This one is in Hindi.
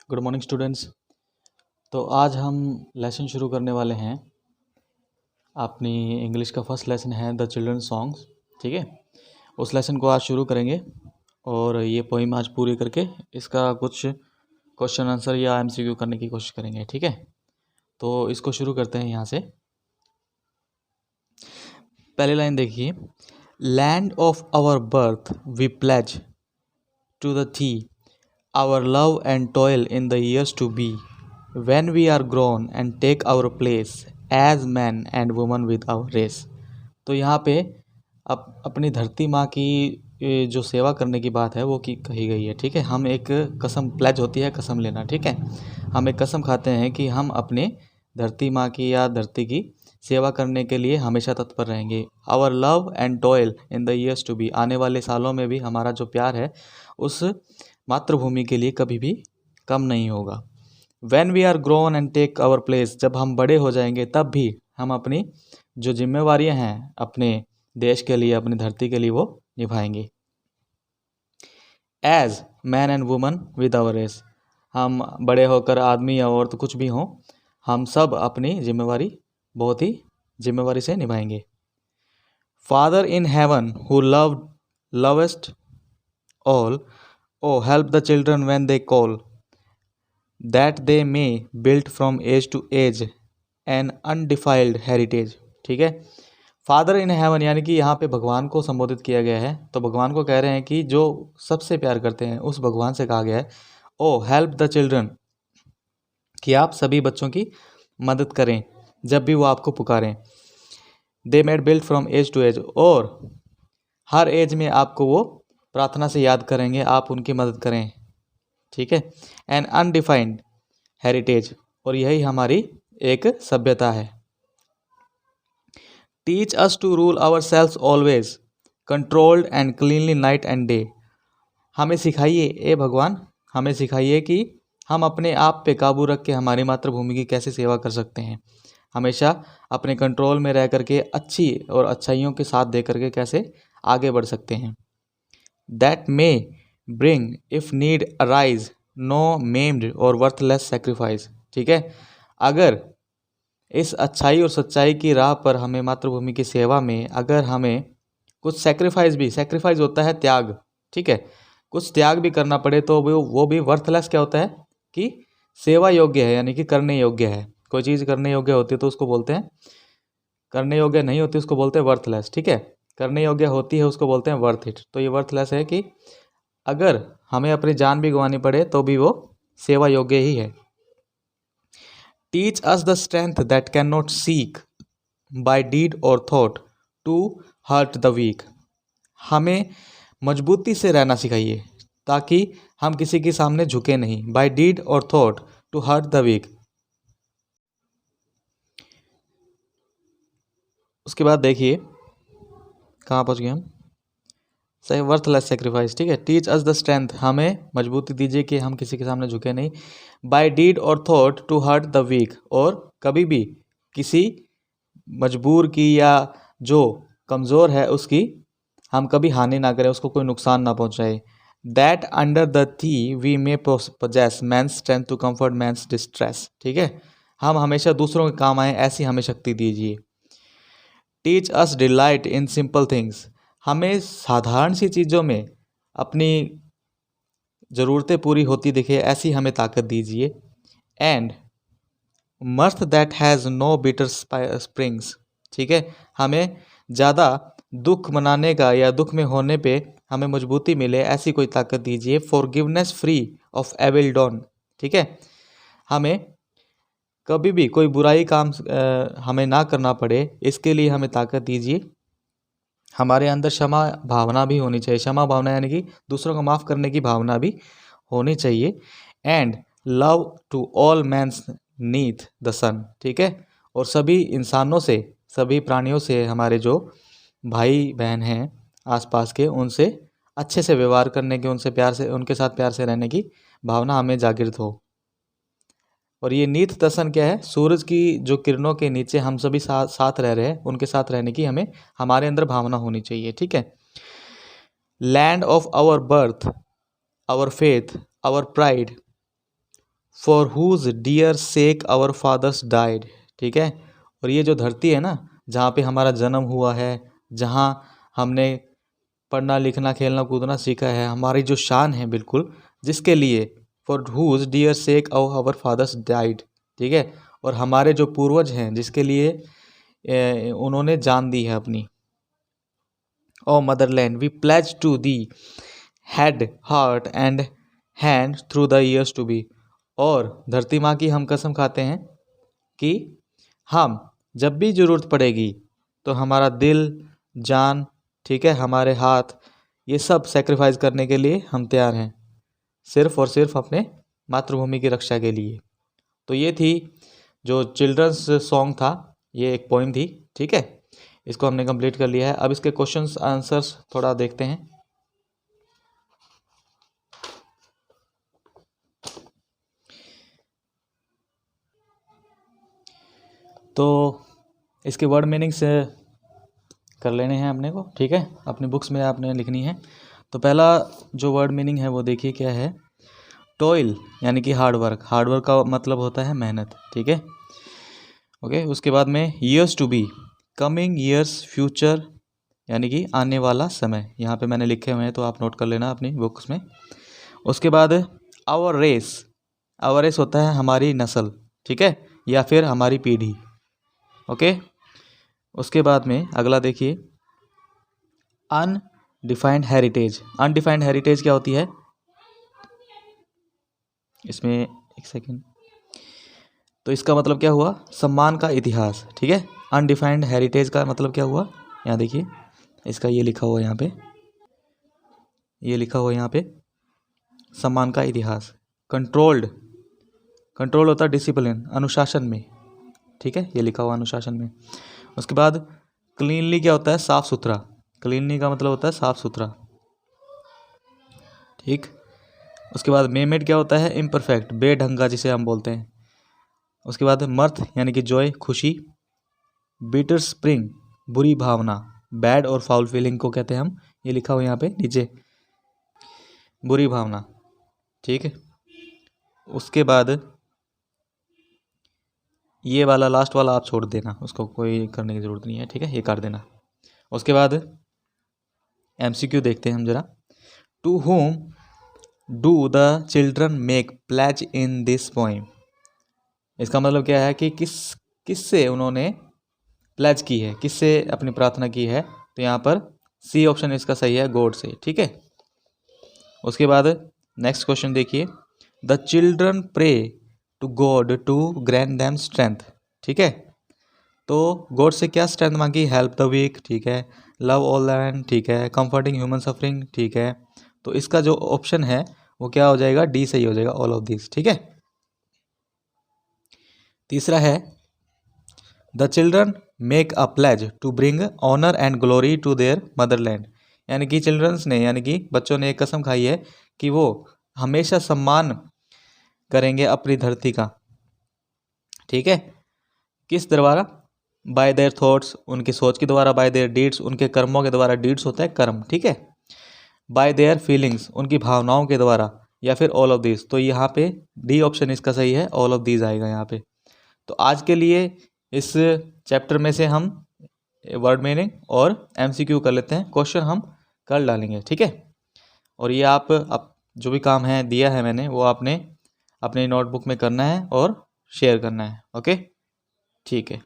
Good morning students. तो आज हम लेसन शुरू करने वाले हैं। अपनी इंग्लिश का फर्स्ट लेसन है द चिल्ड्रन सॉन्ग्स। ठीक है, उस लेसन को आज शुरू करेंगे और ये पोइम आज पूरी करके इसका कुछ क्वेश्चन आंसर या एमसीक्यू करने की कोशिश करेंगे। ठीक है, तो इसको शुरू करते हैं यहाँ से। पहली लाइन देखिए, land of our birth we pledge to thee थी our love and toil in the years to be, when we are grown and take our place as man and woman with our race। तो यहाँ पे अपनी धरती माँ की जो सेवा करने की बात है वो कही गई है। ठीक है, हम एक कसम, प्लेज होती है कसम लेना। ठीक है, हम एक कसम खाते हैं कि हम अपने धरती माँ की या धरती की सेवा करने के लिए हमेशा तत्पर रहेंगे। Our love and toil in the years to be, आने वाले सालों में भी हमारा जो प्यार है उस मातृभूमि के लिए कभी भी कम नहीं होगा। When we are grown and take our place, जब हम बड़े हो जाएंगे तब भी हम अपनी जो जिम्मेवारियां हैं अपने देश के लिए, अपनी धरती के लिए, वो निभाएंगे। As man and woman with our race, हम बड़े होकर आदमी या औरत कुछ भी हों, हम सब अपनी जिम्मेवारी बहुत ही जिम्मेवारी से निभाएंगे। Father in heaven who lovest all, oh help the children when they call, that they may build from age to age an undefiled heritage। ठीक है, फादर इन हेवन यानी कि यहाँ पे भगवान को संबोधित किया गया है। तो भगवान को कह रहे हैं कि जो सबसे प्यार करते हैं उस भगवान से कहा गया है, ओ हेल्प द चिल्ड्रन, कि आप सभी बच्चों की मदद करें जब भी वो आपको पुकारें। They made build from age to age, और हर एज में आपको वो प्रार्थना से याद करेंगे, आप उनकी मदद करें। ठीक है, एन अनडिफाइंड हेरिटेज, और यही हमारी एक सभ्यता है। Teach us to rule ourselves always, controlled and cleanly night and day. हमें सिखाइए, ए भगवान हमें सिखाइए कि हम अपने आप पे काबू रख के हमारी मातृभूमि की कैसे सेवा कर सकते हैं, हमेशा अपने कंट्रोल में रह करके अच्छी और अच्छाइयों के साथ दे करके कैसे आगे बढ़ सकते हैं। That may bring if need arise no maimed or worthless sacrifice. ठीक है, अगर इस अच्छाई और सच्चाई की राह पर हमें मातृभूमि की सेवा में अगर हमें कुछ सेक्रीफाइस होता है त्याग। ठीक है, कुछ त्याग भी करना पड़े तो वो भी वर्थलेस क्या होता है कि सेवा योग्य है, यानी कि करने योग्य है। कोई चीज़ करने योग्य होती है तो उसको बोलते हैं, करने योग्य नहीं होती उसको बोलते हैं वर्थलेस। ठीक है, करने योग्य होती है उसको बोलते हैं वर्थ इट। तो ये वर्थलेस है कि अगर हमें अपनी जान भी गंवानी पड़े तो भी वो सेवा योग्य ही है। Teach us the strength that can not seek by deed or thought to hurt the weak. हमें मजबूती से रहना सिखाइए ताकि हम किसी के सामने झुके नहीं। By deed or thought to hurt the weak. उसके बाद देखिए कहाँ पहुँच गए हम, सही, वर्थलेस सेक्रीफाइस। ठीक है, टीच अस द स्ट्रेंथ, हमें मजबूती दीजिए कि हम किसी के सामने झुके नहीं। By deed or thought to hurt the weak, और कभी भी किसी मजबूर की या जो कमज़ोर है उसकी हम कभी हानि ना करें, उसको कोई नुकसान ना पहुंचाए। That under the thee we may possess man's strength to comfort man's distress. ठीक है, हम हमेशा दूसरों के काम आए ऐसी हमें शक्ति दीजिए। Teach us delight in simple things, हमें साधारण सी चीज़ों में अपनी ज़रूरतें पूरी होती दिखे ऐसी हमें ताकत दीजिए। And mirth that has no bitter springs. ठीक है, हमें ज़्यादा दुख मनाने का या दुख में होने पे हमें मजबूती मिले ऐसी कोई ताकत दीजिए। Forgiveness free of evil done. ठीक है, हमें कभी भी कोई बुराई काम हमें ना करना पड़े, इसके लिए हमें ताकत दीजिए। हमारे अंदर क्षमा भावना भी होनी चाहिए। क्षमा भावना यानी कि दूसरों को माफ़ करने की भावना भी होनी चाहिए। And love to all men's neath the sun. ठीक है, और सभी इंसानों से, सभी प्राणियों से, हमारे जो भाई बहन हैं आसपास के, उनसे अच्छे से व्यवहार करने की, उनसे प्यार से, उनके साथ प्यार से रहने की भावना हमें जागृत हो। और ये नीथ द सन क्या है, सूरज की जो किरणों के नीचे हम सभी साथ रह रहे हैं, उनके साथ रहने की हमें हमारे अंदर भावना होनी चाहिए। ठीक है, land of our birth, our faith, our pride, for whose dear sake our fathers died, ठीक है। और ये जो धरती है ना, जहाँ पे हमारा जन्म हुआ है, जहाँ हमने पढ़ना लिखना खेलना कूदना सीखा है, हमारी जो शान है बिल्कुल, जिसके लिए, for whose dear sake our fathers died, ठीक है। और हमारे जो पूर्वज हैं जिसके लिए उन्होंने जान दी है अपनी। O motherland we pledge to thee head heart and hand through the years to be. और धरती माँ की हम कसम खाते हैं कि हम जब भी ज़रूरत पड़ेगी तो हमारा दिल, जान, ठीक है, हमारे हाथ, ये सब सेक्रीफाइस करने के लिए हम तैयार हैं, सिर्फ और सिर्फ अपने मातृभूमि की रक्षा के लिए। तो ये थी जो चिल्ड्रंस सॉन्ग था, ये एक पोइम थी, ठीक है। इसको हमने कंप्लीट कर लिया है। अब इसके क्वेश्चंस आंसर्स थोड़ा देखते हैं। तो इसके वर्ड मीनिंग्स कर लेने हैं अपने को, ठीक है, अपनी बुक्स में आपने लिखनी है। तो पहला जो वर्ड मीनिंग है वो देखिए क्या है। टॉयल यानी कि हार्डवर्क, हार्डवर्क का मतलब होता है मेहनत, ठीक है, ओके। उसके बाद में years to be, coming years, future यानी कि आने वाला समय, यहाँ पे मैंने लिखे हुए हैं तो आप नोट कर लेना अपनी बुक्स में। उसके बाद आवर रेस, आवर रेस होता है हमारी नस्ल, ठीक है, या फिर हमारी पीढ़ी, ओके। उसके बाद में अगला देखिए अनडिफाइंड हेरिटेज। अनडिफाइंड हेरिटेज क्या होती है, इसमें एक सेकेंड, तो इसका मतलब क्या हुआ, सम्मान का इतिहास, ठीक है। अनडिफाइंड हेरिटेज का मतलब क्या हुआ, यहाँ देखिए इसका ये लिखा हुआ है यहाँ पे, ये लिखा हुआ है यहाँ पे सम्मान का इतिहास। कंट्रोल्ड, कंट्रोल होता है डिसिप्लिन, अनुशासन में, ठीक है, ये लिखा हुआ अनुशासन में। उसके बाद क्लीनली क्या होता है, साफ सुथरा, क्लीनली का मतलब होता है साफ सुथरा, ठीक। उसके बाद मेमेड क्या होता है, इम्परफेक्ट, बेढंगा जिसे हम बोलते हैं। उसके बाद मर्थ यानी कि जॉय, खुशी। बिटर स्प्रिंग, बुरी भावना, बैड और फाउल फीलिंग को कहते हैं हम, ये लिखा हुआ यहाँ पे नीचे, बुरी भावना, ठीक है। उसके बाद ये वाला लास्ट वाला आप छोड़ देना, उसको कोई करने की ज़रूरत नहीं है, ठीक है, ये कर देना। उसके बाद एमसीक्यू देखते हैं हम जरा। To whom do the children make pledge in this poem. इसका मतलब क्या है कि किससे उन्होंने प्लेज की है, किससे अपनी प्रार्थना की है, तो यहाँ पर सी ऑप्शन इसका सही है, गॉड से, ठीक है। उसके बाद नेक्स्ट क्वेश्चन देखिए, the children pray to God to grant them strength, ठीक है। तो गॉड से क्या स्ट्रेंथ मांगी, हेल्प द वीक, ठीक है, लव ऑल लैंड, ठीक है, कंफर्टिंग ह्यूमन सफरिंग, ठीक है। तो इसका जो ऑप्शन है वो क्या हो जाएगा, डी सही हो जाएगा, ऑल ऑफ दिस, ठीक है। तीसरा है the children make a pledge to bring honour and glory to their motherland, यानी कि चिल्ड्रंस ने, यानी कि बच्चों ने एक कसम खाई है कि वो हमेशा सम्मान करेंगे अपनी धरती का, ठीक है। किस द्वारा, बाय देयर थॉट्स, उनकी सोच के द्वारा, बाय देयर डीड्स, उनके कर्मों के द्वारा, डीड्स होता है कर्म, ठीक है, बाय देयर फीलिंग्स, उनकी भावनाओं के द्वारा, या फिर ऑल ऑफ दिस। तो यहाँ पे डी ऑप्शन इसका सही है, ऑल ऑफ दिस आएगा यहाँ पे। तो आज के लिए इस चैप्टर में से हम वर्ड मीनिंग और एमसीक्यू कर लेते हैं, क्वेश्चन हम कल डालेंगे, ठीक है। और ये आप जो भी काम है दिया है मैंने, वो आपने अपने नोटबुक में करना है और शेयर करना है, ओके, ठीक है।